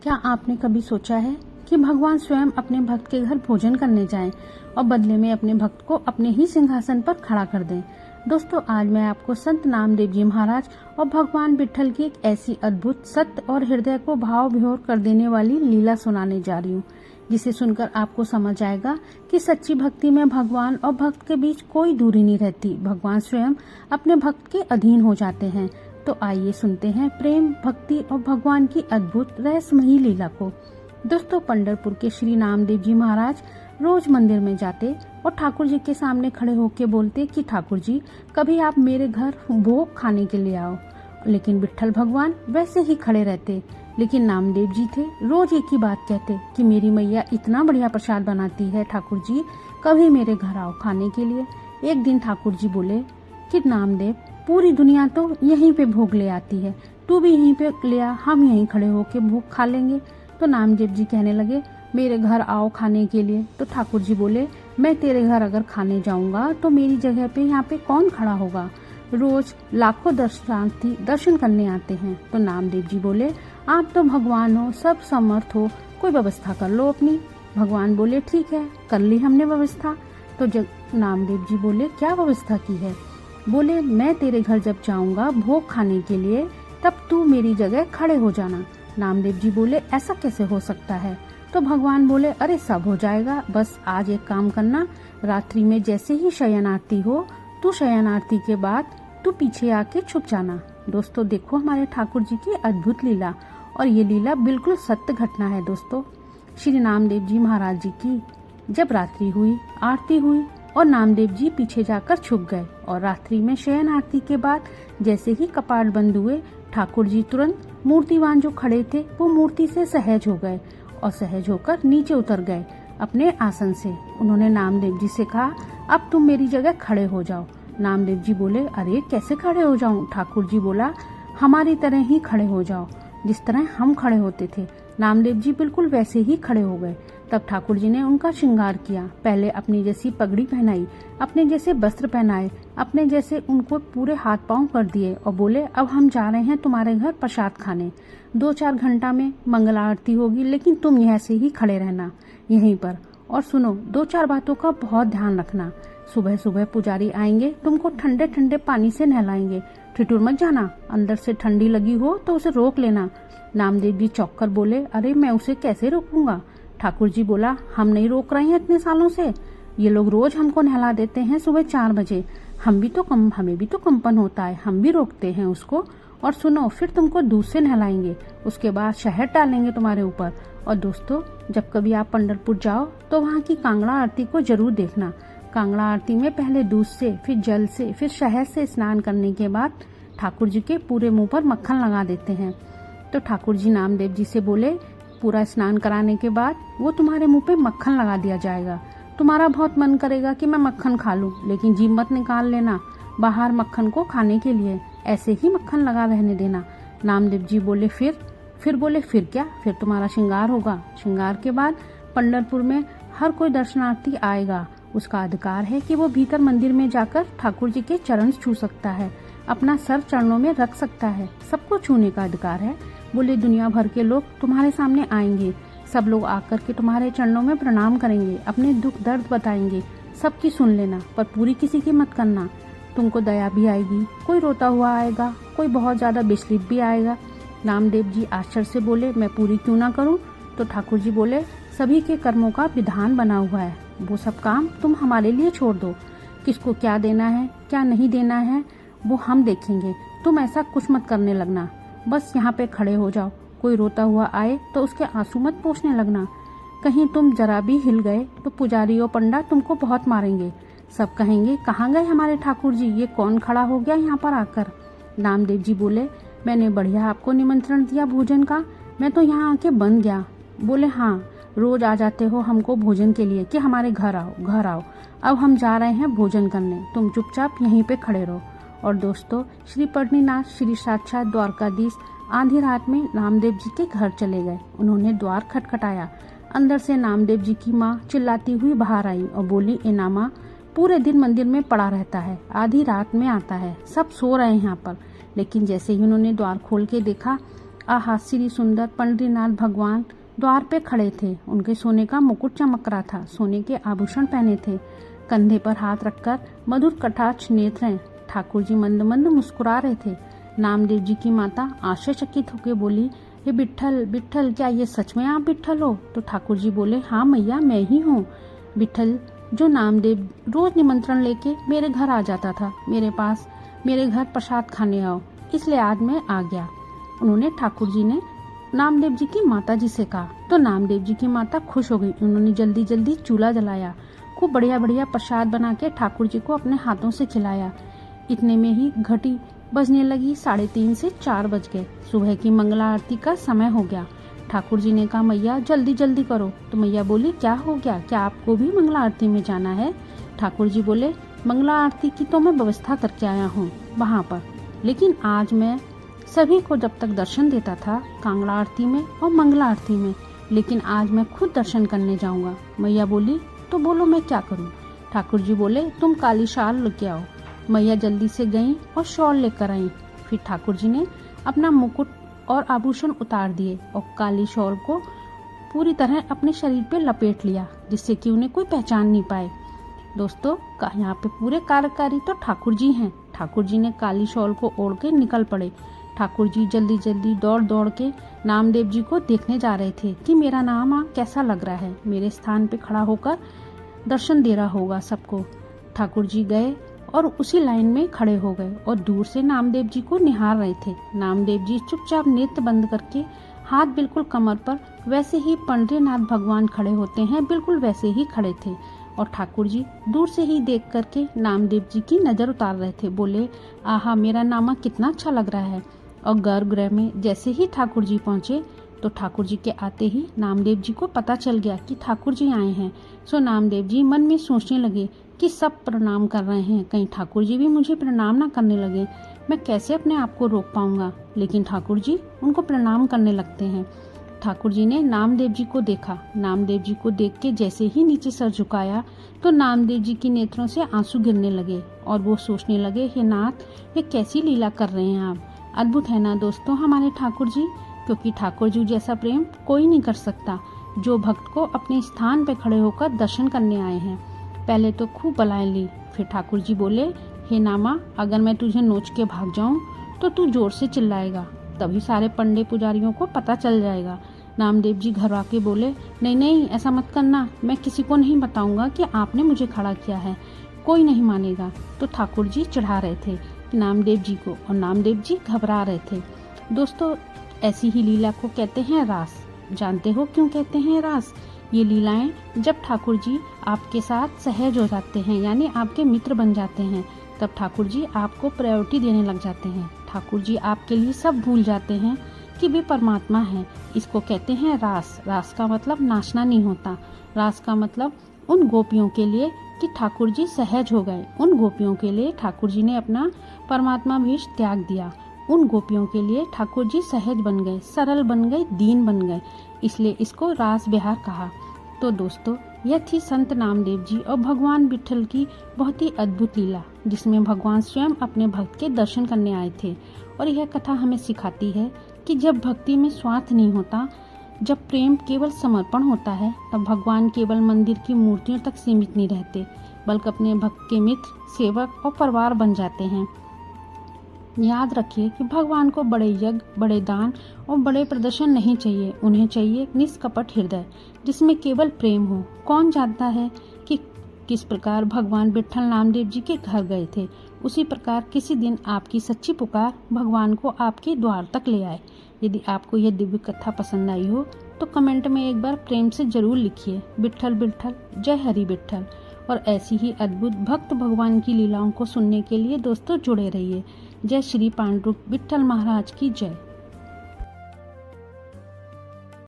क्या आपने कभी सोचा है कि भगवान स्वयं अपने भक्त के घर भोजन करने जाएं और बदले में अपने भक्त को अपने ही सिंहासन पर खड़ा कर दें। दोस्तों, आज मैं आपको संत नामदेव जी महाराज और भगवान विट्ठल की एक ऐसी अद्भुत, सत्य और हृदय को भाव विभोर कर देने वाली लीला सुनाने जा रही हूँ, जिसे सुनकर आपको समझ आएगा कि सच्ची भक्ति में भगवान और भक्त के बीच कोई दूरी नहीं रहती। भगवान स्वयं अपने भक्त के अधीन हो जाते हैं। तो आइए सुनते हैं प्रेम, भक्ति और भगवान की अद्भुत रहस्यमयी लीला को। दोस्तों, पंढरपुर के श्री नामदेव जी महाराज रोज मंदिर में जाते और ठाकुर जी के सामने खड़े होकर बोलते कि ठाकुर जी, कभी आप मेरे घर भोग खाने के लिए आओ। लेकिन विट्ठल भगवान वैसे ही खड़े रहते। लेकिन नामदेव जी थे, रोज एक ही बात कहते कि मेरी मैया इतना बढ़िया प्रसाद बनाती है, ठाकुर जी कभी मेरे घर आओ खाने के लिए। एक दिन ठाकुर जी बोले कि नामदेव, पूरी दुनिया तो यहीं पे भोग ले आती है, तू भी यहीं पे ले आ, हम यहीं खड़े होके भोग खा लेंगे। तो नामदेव जी कहने लगे, मेरे घर आओ खाने के लिए। तो ठाकुर जी बोले, मैं तेरे घर अगर खाने जाऊंगा तो मेरी जगह पे यहाँ पे कौन खड़ा होगा? रोज लाखों दर्शनार्थी दर्शन करने आते हैं। तो नामदेव जी बोले, आप तो भगवान हो, सब समर्थ हो, कोई व्यवस्था कर लो अपनी। भगवान बोले, ठीक है, कर ली हमने व्यवस्था। तो नामदेव जी बोले, क्या व्यवस्था की है? बोले, मैं तेरे घर जब जाऊंगा भोग खाने के लिए तब तू मेरी जगह खड़े हो जाना। नामदेव जी बोले, ऐसा कैसे हो सकता है? तो भगवान बोले, अरे सब हो जाएगा, बस आज एक काम करना, रात्रि में जैसे ही शयन आरती हो, तू शयन आरती के बाद तू पीछे आके छुप जाना। दोस्तों, देखो हमारे ठाकुर जी की अद्भुत लीला, और ये लीला बिल्कुल सत्य घटना है। दोस्तों, श्री नामदेव जी महाराज जी की जब रात्रि हुई, आरती हुई और नामदेव जी पीछे जाकर छुप गए, और रात्रि में शयन आरती के बाद जैसे ही कपाट बंद हुए, ठाकुर जी तुरंत मूर्तिवान जो खड़े थे वो मूर्ति से सहज हो गए और सहज होकर नीचे उतर गए अपने आसन से। उन्होंने नामदेव जी से कहा, अब तुम मेरी जगह खड़े हो जाओ। नामदेव जी बोले, अरे कैसे खड़े हो जाऊं? ठाकुर जी बोला, हमारी तरह ही खड़े हो जाओ, जिस तरह हम खड़े होते थे। नामदेव जी बिल्कुल वैसे ही खड़े हो गए। तब ठाकुर जी ने उनका श्रृंगार किया। पहले अपनी जैसी पगड़ी पहनाई, अपने जैसे वस्त्र पहनाए, अपने जैसे उनको पूरे हाथ पांव कर दिए और बोले, अब हम जा रहे हैं तुम्हारे घर प्रसाद खाने। 2-4 घंटा में मंगल आरती होगी, लेकिन तुम यहाँ से ही खड़े रहना यहीं पर। और सुनो, 2-4 बातों का बहुत ध्यान रखना। सुबह सुबह पुजारी आएंगे, तुमको ठंडे ठंडे पानी से नहलाएंगे। ठिठुर मत जाना, अंदर से ठंडी लगी हो तो उसे रोक लेना। नामदेव जी चौंक कर बोले, अरे मैं उसे कैसे रोकूंगा? ठाकुर जी बोला, हम नहीं रोक रहे हैं इतने सालों से, ये लोग रोज हमको नहला देते हैं सुबह 4 बजे। हमें भी तो कंपन होता है, हम भी रोकते हैं उसको। और सुनो, फिर तुमको दूध से नहलाएंगे, उसके बाद शहद डालेंगे तुम्हारे ऊपर। और दोस्तों, जब कभी आप पंढरपुर जाओ तो वहाँ की कांगड़ा आरती को जरूर देखना। कांगड़ा आरती में पहले दूध से, फिर जल से, फिर शहद से स्नान करने के बाद ठाकुर जी के पूरे मुंह पर मक्खन लगा देते हैं। तो ठाकुर जी नामदेव जी से बोले, पूरा स्नान कराने के बाद वो तुम्हारे मुंह पे मक्खन लगा दिया जाएगा। तुम्हारा बहुत मन करेगा कि मैं मक्खन खा लूं, लेकिन जीभ मत निकाल लेना बाहर मक्खन को खाने के लिए, ऐसे ही मक्खन लगा रहने देना। नामदेव जी बोले, फिर बोले, फिर क्या? फिर तुम्हारा श्रृंगार होगा। श्रृंगार के बाद पंढरपुर में हर कोई दर्शनार्थी आएगा, उसका अधिकार है कि वो भीतर मंदिर में जाकर ठाकुर जी के चरण छू सकता है, अपना सर चरणों में रख सकता है, सबको छूने का अधिकार है। बोले, दुनिया भर के लोग तुम्हारे सामने आएंगे, सब लोग आकर के तुम्हारे चरणों में प्रणाम करेंगे, अपने दुख दर्द बताएंगे, सबकी सुन लेना, पर पूरी किसी की मत करना। तुमको दया भी आएगी, कोई रोता हुआ आएगा, कोई बहुत ज्यादा विचलित भी आएगा। नामदेव जी आश्चर्य से बोले, मैं पूरी क्यों ना करूं? तो ठाकुर जी बोले, सभी के कर्मों का विधान बना हुआ है, वो सब काम तुम हमारे लिए छोड़ दो। किसको क्या देना है, क्या नहीं देना है, वो हम देखेंगे। तुम ऐसा कुछ मत करने लगना, बस यहाँ पे खड़े हो जाओ। कोई रोता हुआ आए तो उसके आंसू मत पोंछने लगना। कहीं तुम जरा भी हिल गए तो पुजारी और पंडा तुमको बहुत मारेंगे। सब कहेंगे, कहाँ गए हमारे ठाकुर जी, ये कौन खड़ा हो गया यहाँ पर आकर? नामदेव जी बोले, मैंने बढ़िया आपको निमंत्रण दिया भोजन का, मैं तो यहाँ आके बन गया। बोले, हाँ, रोज आ जाते हो हमको भोजन के लिए कि हमारे घर आओ। अब हम जा रहे हैं भोजन करने, तुम चुपचाप यहीं पे खड़े रहो। और दोस्तों, श्री पढ़नीनाथ, श्री साक्षात द्वारकाधीश आधी रात में नामदेव जी के घर चले गए। उन्होंने द्वार खटखटाया। अंदर से नामदेव जी की माँ चिल्लाती हुई बाहर आई और बोली, इनामा पूरे दिन मंदिर में पड़ा रहता है, आधी रात में आता है, सब सो रहे हैं यहाँ पर। लेकिन जैसे ही उन्होंने द्वार खोल के देखा, आहा, श्री सुंदर पंडरीनाथ भगवान द्वार पे खड़े थे। उनके सोने का मुकुट चमक रहा था, सोने के आभूषण पहने थे, कंधे पर हाथ रखकर मधुर कटाक्ष नेत्र। ठाकुर जी मंद मंद मुस्कुरा रहे थे। नामदेव जी की माता आश्चर्यचकित होकर बोली, हे विट्ठल, विट्ठल, क्या ये सच में आप विट्ठल हो? तो ठाकुर जी बोले, हाँ मैया, मैं ही हूँ विट्ठल, जो नामदेव रोज निमंत्रण लेके मेरे घर आ जाता था। मेरे घर प्रसाद खाने आओ, इसलिए आज मैं आ गया। उन्होंने ठाकुर जी ने नामदेव जी की माता जी से कहा। तो नामदेव जी की माता खुश हो गई। उन्होंने जल्दी जल्दी चूल्हा जलाया, खूब बढ़िया बढ़िया प्रसाद बना के ठाकुर जी को अपने हाथों से खिलाया। इतने में ही घड़ी बजने लगी। 3:30 से 4 बज गए। सुबह की मंगला आरती का समय हो गया। ठाकुर जी ने कहा, मैया जल्दी जल्दी करो। तो मैया बोली, क्या हो गया, क्या आपको भी मंगला आरती में जाना है? ठाकुर जी बोले, मंगला आरती की तो मैं व्यवस्था करके आया हूँ वहाँ पर, लेकिन आज मैं सभी को जब तक दर्शन देता था कांगड़ा आरती में और मंगला आरती में, लेकिन आज मैं खुद दर्शन करने जाऊंगा। मैया बोली, तो बोलो मैं क्या करूं? ठाकुर जी बोले, तुम काली शाल लेके आओ। मैया जल्दी से गईं और शॉल लेकर आई। फिर ठाकुर जी ने अपना मुकुट और आभूषण उतार दिए और काली शॉल को पूरी तरह अपने शरीर पे लपेट लिया, जिससे कि उन्हें कोई पहचान नहीं पाए। दोस्तों, यहाँ पे पूरे कार्यकारी तो ठाकुर जी हैं। ठाकुर जी ने काली शॉल को ओढ़ के निकल पड़े। ठाकुर जी जल्दी जल्दी दौड़ दौड़ के नामदेव जी को देखने जा रहे थे कि मेरा नाम कैसा लग रहा है, मेरे स्थान पे खड़ा होकर दर्शन दे रहा होगा सबको। ठाकुर जी गए और उसी लाइन में खड़े हो गए और दूर से नामदेव जी को निहार रहे थे। नामदेव जी चुपचाप नेत्र बंद करके, हाथ बिल्कुल कमर पर, वैसे ही पंडरीनाथ भगवान खड़े होते हैं बिल्कुल वैसे ही खड़े थे। और ठाकुर जी दूर से ही देख करके नामदेव जी की नजर उतार रहे थे। बोले, आहा, मेरा नामा कितना अच्छा लग रहा है। और गर्भगृह में जैसे ही ठाकुर जी पहुंचे तो ठाकुर जी के आते ही नामदेव जी को पता चल गया कि ठाकुर जी आए हैं। सो नामदेव जी मन में सोचने लगे कि सब प्रणाम कर रहे हैं, कहीं ठाकुर जी भी मुझे प्रणाम ना करने लगे, मैं कैसे अपने आप को रोक पाऊंगा। लेकिन ठाकुर जी उनको प्रणाम करने लगते हैं। ठाकुर जी ने नामदेव जी को देखा। नामदेव जी को देख के जैसे ही नीचे सर झुकाया तो नामदेव जी की नेत्रों से आंसू गिरने लगे और वो सोचने लगे, हे नाथ, ये कैसी लीला कर रहे हैं आप। अद्भुत है ना दोस्तों हमारे ठाकुर जी, क्योंकि ठाकुर जी जैसा प्रेम कोई नहीं कर सकता, जो भक्त को अपने स्थान पे खड़े होकर दर्शन करने आए हैं। पहले तो खूब बलाएं ली, फिर ठाकुर जी बोले, हे नामा, अगर मैं तुझे नोच के भाग जाऊं तो तू जोर से चिल्लाएगा, तभी सारे पंडे पुजारियों को पता चल जाएगा। नामदेव जी घर आके बोले, नहीं नहीं, ऐसा मत करना, मैं किसी को नहीं बताऊंगा कि आपने मुझे खड़ा किया है, कोई नहीं मानेगा। तो ठाकुर जी चिढ़ा रहे थे नामदेव जी को और नामदेव जी घबरा रहे थे। दोस्तों, ऐसी ही लीला को कहते हैं रास। जानते हो क्यों कहते हैं रास? ये लीलाएं जब ठाकुर जी आपके साथ सहज हो जाते हैं, यानी आपके मित्र बन जाते हैं, तब ठाकुर जी आपको प्रायोरिटी देने लग जाते हैं। ठाकुर जी आपके लिए सब भूल जाते हैं कि वे परमात्मा हैं। इसको कहते हैं रास। रास का मतलब नाचना नहीं होता। रास का मतलब उन गोपियों के लिए कि ठाकुर जी सहज हो गए, उन गोपियों के लिए ठाकुर जी ने अपना परमात्मा भेष त्याग दिया, उन गोपियों के लिए ठाकुर जी सहज बन गए, सरल बन गए, दीन बन गए, इसलिए इसको रास बिहार कहा। तो दोस्तों, यह थी संत नामदेव जी और भगवान विट्ठल की बहुत ही अद्भुत लीला, जिसमें भगवान स्वयं अपने भक्त के दर्शन करने आए थे। और यह कथा हमें सिखाती है कि जब भक्ति में स्वार्थ नहीं होता, जब प्रेम केवल समर्पण होता है, तब भगवान केवल मंदिर की मूर्तियों तक सीमित नहीं रहते, बल्कि अपने भक्त के मित्र, सेवक और परिवार बन जाते हैं। याद रखिए कि भगवान को बड़े यज्ञ, बड़े दान और बड़े प्रदर्शन नहीं चाहिए, उन्हें चाहिए निष्कपट हृदय जिसमें केवल प्रेम हो। कौन जानता है कि किस प्रकार भगवान विट्ठल नामदेव जी के घर गए थे, उसी प्रकार किसी दिन आपकी सच्ची पुकार भगवान को आपके द्वार तक ले आए। यदि आपको यह दिव्य कथा पसंद आई हो तो कमेंट में एक बार प्रेम से जरूर लिखिए, विट्ठल विट्ठल, जय हरि विट्ठल। और ऐसी ही अद्भुत भक्त भगवान की लीलाओं को सुनने के लिए दोस्तों जुड़े रहिए। जय श्री पांडुरंग विट्ठल महाराज की जय।